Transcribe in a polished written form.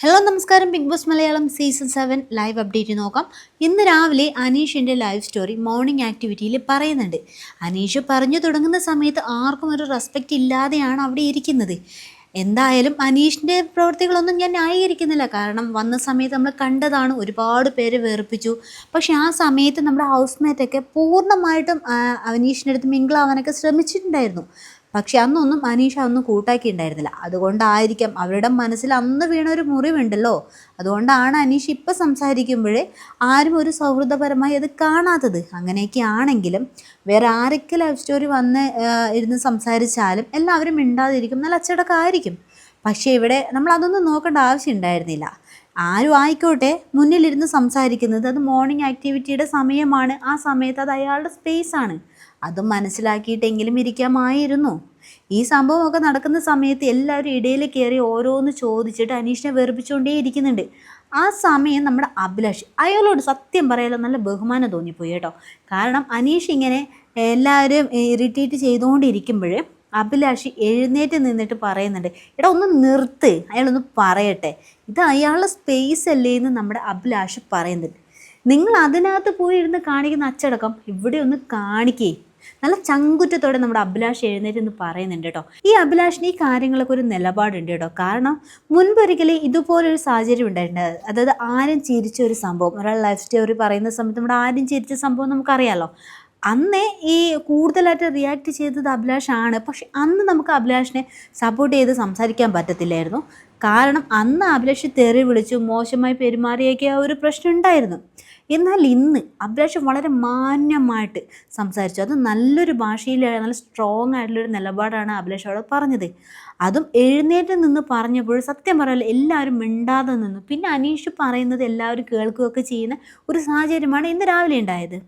Hello നമസ്കാരം. Bigg Boss Malayalam season 7 live update നോക്കാം. ഇന്ന് രാവിലെ അനീഷിൻ്റെ ലൈവ് സ്റ്റോറി മോർണിംഗ് ആക്ടിവിറ്റിയിൽ പറയുന്നുണ്ട്. അനീഷ് പറഞ്ഞു തുടങ്ങുന്ന സമയത്ത് ആർക്കും ഒരു റെസ്പെക്റ്റ് ഇല്ലാതെയാണ് അവിടെ ഇരിക്കുന്നത്. എന്തായാലും അനീഷിൻ്റെ പ്രവൃത്തികളൊന്നും ഞാൻ ന്യായീകരിക്കുന്നില്ല. കാരണം വന്ന സമയത്ത് നമ്മൾ കണ്ടതാണ്, ഒരുപാട് പേര് വേർപ്പിച്ചു. പക്ഷേ ആ സമയത്ത് നമ്മുടെ ഹൗസ്മേറ്റൊക്കെ പൂർണ്ണമായിട്ടും അനീഷിൻ്റെ അടുത്ത് മിങ്കിളാവാനൊക്കെ ശ്രമിച്ചിട്ടുണ്ടായിരുന്നു. പക്ഷെ അന്നൊന്നും അനീഷ ഒന്നും കൂട്ടാക്കിയിട്ടുണ്ടായിരുന്നില്ല. അതുകൊണ്ടായിരിക്കാം അവരുടെ മനസ്സിൽ അന്ന് വീണ ഒരു മുറിവുണ്ടല്ലോ, അതുകൊണ്ടാണ് അനീഷ് ഇപ്പം സംസാരിക്കുമ്പോഴേ ആരും ഒരു സൗഹൃദപരമായി അത് കാണാത്തത്. അങ്ങനെയൊക്കെ ആണെങ്കിലും വേറെ ആരൊക്കെ ലവ് സ്റ്റോറി വന്ന് ഇരുന്ന് സംസാരിച്ചാലും എല്ലാവരും മിണ്ടാതിരിക്കും, നല്ല അച്ചടക്കമായിരിക്കും. പക്ഷേ ഇവിടെ നമ്മൾ അതൊന്നും നോക്കേണ്ട ആവശ്യം ഉണ്ടായിരുന്നില്ല. ആരും ആയിക്കോട്ടെ, മുന്നിലിരുന്ന് സംസാരിക്കുന്നത് അത് മോർണിംഗ് ആക്ടിവിറ്റിയുടെ സമയമാണ്. ആ സമയത്ത് അത് അയാളുടെ സ്പേസാണ്. അതും മനസ്സിലാക്കിയിട്ടെങ്കിലും ഇരിക്കാമായിരുന്നു. ഈ സംഭവമൊക്കെ നടക്കുന്ന സമയത്ത് എല്ലാവരും ഇടയിൽ കയറി ഓരോന്ന് ചോദിച്ചിട്ട് അനീഷിനെ വെറുപ്പിച്ചുകൊണ്ടേ ഇരിക്കുന്നുണ്ട്. ആ സമയം നമ്മുടെ അഭിലാഷ്, അയാളോട് സത്യം പറയാലോ നല്ല ബഹുമാനം തോന്നിപ്പോയി കേട്ടോ. കാരണം അനീഷ് ഇങ്ങനെ എല്ലാവരും ഇറിറ്റേറ്റ് ചെയ്തുകൊണ്ടിരിക്കുമ്പോൾ അഭിലാഷ് എഴുന്നേറ്റ് നിന്നിട്ട് പറയുന്നുണ്ട്, എടാ ഒന്ന് നിർത്ത്, അയാളൊന്ന് പറയട്ടെ, ഇത് അയാളുടെ സ്പേസ് അല്ലേ എന്ന് നമ്മുടെ അഭിലാഷ് പറയുന്നുണ്ട്. നിങ്ങൾ അതിനകത്ത് പോയി ഇരുന്ന് കാണിക്കുന്ന അച്ചടക്കം ഇവിടെ ഒന്ന് കാണിക്കേ. നല്ല ചങ്കുറ്റത്തോടെ നമ്മുടെ അഭിലാഷ് എഴുന്നേറ്റ് എന്ന് പറയുന്നുണ്ട് കേട്ടോ. ഈ അഭിലാഷിന് ഈ കാര്യങ്ങളൊക്കെ ഒരു നിലപാടുണ്ട് കേട്ടോ. കാരണം മുൻപൊരിക്കലും ഇതുപോലൊരു സാഹചര്യം ഉണ്ടായിട്ടുണ്ട്. അതായത് ആരും ചിരിച്ച ഒരു സംഭവം, ഒരാൾ ലൈഫ് സ്റ്റോറി പറയുന്ന സമയത്ത് നമ്മുടെ ആരും ചിരിച്ച സംഭവം നമുക്കറിയാമല്ലോ. അന്നേ ഈ കൂടുതലായിട്ട് റിയാക്ട് ചെയ്തത് അഭിലാഷാണ്. പക്ഷെ അന്ന് നമുക്ക് അഭിലാഷിനെ സപ്പോർട്ട് ചെയ്ത് സംസാരിക്കാൻ പറ്റത്തില്ലായിരുന്നു. കാരണം അന്ന് അഭിലാഷ് തെറി വിളിച്ചു, മോശമായി പെരുമാറിയൊക്കെ ഒരു പ്രശ്നം ഉണ്ടായിരുന്നു. എന്നാൽ ഇന്ന് അഭിലാഷ് വളരെ മാന്യമായിട്ട് സംസാരിച്ചു. അത് നല്ലൊരു ഭാഷയിൽ നല്ല സ്ട്രോങ് ആയിട്ടുള്ളൊരു നിലപാടാണ് അഭിലാഷ് അവിടെ പറഞ്ഞത്. അതും എഴുന്നേറ്റ് നിന്ന് പറഞ്ഞപ്പോൾ സത്യം പറയാമല്ലോ എല്ലാവരും മിണ്ടാതെ നിന്നു. പിന്നെ അനീഷ് പറയുന്നത് എല്ലാവരും കേൾക്കുകയൊക്കെ ചെയ്യുന്ന ഒരു സാഹചര്യമാണ് ഇന്ന് രാവിലെ ഉണ്ടായത്.